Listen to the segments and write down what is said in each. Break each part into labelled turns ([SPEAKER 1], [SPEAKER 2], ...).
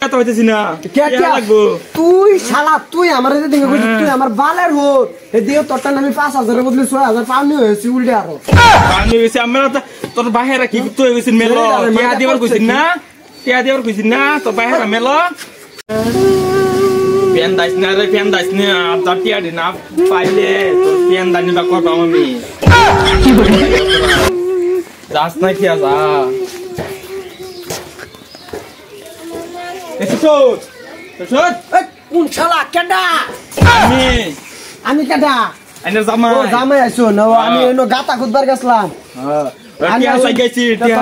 [SPEAKER 1] টিয়া তো হইতেছি না টিয়া লাগবো
[SPEAKER 2] তুই শালা তুই আমার দিকে কইছিস তুই আমার বালের হোত এ দিও তোরটা আমি 5000 এর বদলে 6000 পাউনি হইছে উল্টে আরো
[SPEAKER 1] পাউনি হইছে আমরা তোর বাহিরা কি তুই হইছিস মেলো টিয়া দিবার কইছিস না টিয়া দিবার কইছিস না তোর বাহিরা মেলো পেন দাইস না রে পেন দাইস না আর টিয়া দি না পাইলে তোর পেন দানি বা করব আমি যাস না কি আজা এসোট এসোট
[SPEAKER 2] কোন শালা কেডা আমি কেডা
[SPEAKER 1] আইনা জামাই
[SPEAKER 2] ও জামাই আইছো না আমি এনো গাতা খুদবার গেছলাম
[SPEAKER 1] হ্যাঁ টিয়া সাই গেছি টিয়া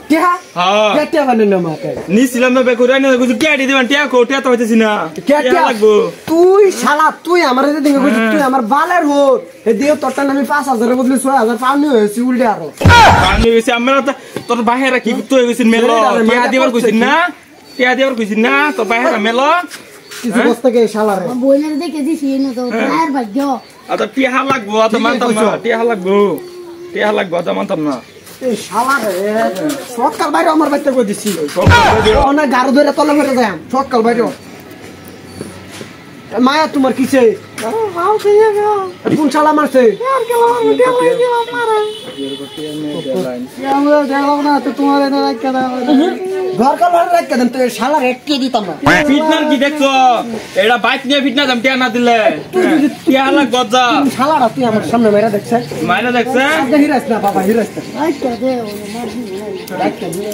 [SPEAKER 2] টিয়া
[SPEAKER 1] হ্যাঁ
[SPEAKER 2] টিয়া বানে না মাকে
[SPEAKER 1] নিছিলাম না বেকুরা না কিছু টিয়া দি দিবান টিয়া কো টিয়া তো হইতেছি না
[SPEAKER 2] টিয়া লাগবো তুই শালা তুই আমার দিকে কইছিস তুই আমার বালের হোত এ দিও তোরটা আমি 5000 এর বদলে 6000 পাউনি হইছে উল্টে আরো
[SPEAKER 1] পাউনি হইছে আমরা তোর বাহিরা কি তুই হইছিস মেলো টিয়া দিবার কইছিস না টিয়া দিবার কইছিস না তোর বাহিরা মেলো
[SPEAKER 2] কিছু বস্তা কে শালা রে
[SPEAKER 3] বইলার দেখে দিছি না তো তার ভাগ্য
[SPEAKER 1] আটা টিয়া লাগবো আটা মানতাম না টিয়া লাগবো আটা মানতাম না
[SPEAKER 2] এই শালা রে সকাল বাইরে আমার বাইতে কই দিছি অনেক গাড় ধরে তলে ভরে যাম সকাল বাইরে মায়া তোমার কিছে হাও কইয়া গো কোন শালা মারছে আর কেলা আমি দেলাই দিলাম মারে আমরা দেলাম না তো তোমার এনে রাখা দাও ঘর কল ভরে রাখা দেন তো শালা রেট কে দিতাম না
[SPEAKER 1] ফিটনার কি দেখছো এডা বাইক নিয়ে ফিটনা দাম টিয়া না দিলে টিয়া লাগবো যা
[SPEAKER 2] শালাটা তুই আমার সামনে মেরা দেখছ
[SPEAKER 1] মাইনা দেখছ
[SPEAKER 2] হিরাস না বাবা হিরাস না
[SPEAKER 3] আচ্ছা দে মারবি
[SPEAKER 2] রাইকা দিলে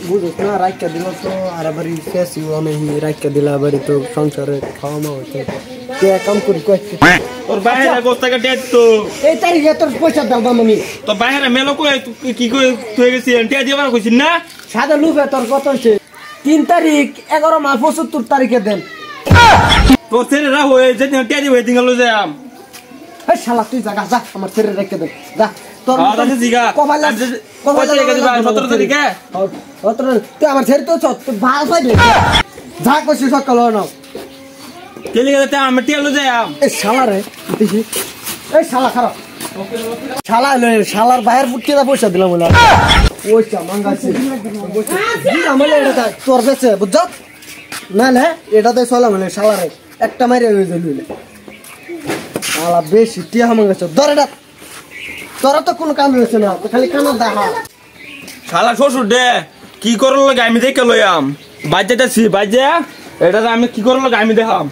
[SPEAKER 2] বুঝছ না রাইকা দিল তো আর বাড়ি শেষ আমি রাইকা দিলা বাড়ি তো সংসারে খাওয়া মা হইছে কে কাম করি কইছে
[SPEAKER 1] তোর বাইরে গোস্তাকে ডেট তো
[SPEAKER 2] এই তারিখে তোর পয়সা দাও মামি
[SPEAKER 1] তো বাইরে মেলো কই কি কই তুই গেছিস টিয়া দিবার কইছিস না
[SPEAKER 2] সাদা লুফে তোর কত হইছে 3 তারিখ 11 মাস 75 তারিখে দেন
[SPEAKER 1] তোর ছেলে রা হয়ে যে টিয়া দিবে দিঙ্গালো যাম
[SPEAKER 2] এই শালা তুই জায়গা যা আমার ছেড়ে রেখে দে যা তোর
[SPEAKER 1] আরে জিগা
[SPEAKER 2] কবাইলা
[SPEAKER 1] রেখে দিবা 17 তারিখে
[SPEAKER 2] তুই আমার ছেড়ে তো ভালো পাইবে যা কইছিস সকাল না
[SPEAKER 1] কেলি গেতে আমি টিয়া লো যাম
[SPEAKER 2] এই শালা রে দেখি এই শালা খারাপ শালা লই শালার বাইরে পুটিয়া পয়সা দিলাম বলে পয়সা মাঙ্গাছি আমলে এটা তোর কাছে বুঝছ না না এটাতে চলা মানে শালা রে একটা মাইরে হয়ে যাইল শালা বেশি টিয়া মাঙ্গাছ ধরেটা তোরা তো কোনো কাম হইছে না তো খালি কানা দেখা
[SPEAKER 1] শালা শ্বশুর দে কি করল লাগে আমি দেখে লইয়াম বাজেটা ছি বাজে এটা আমি কি করল লাগে আমি দেখাম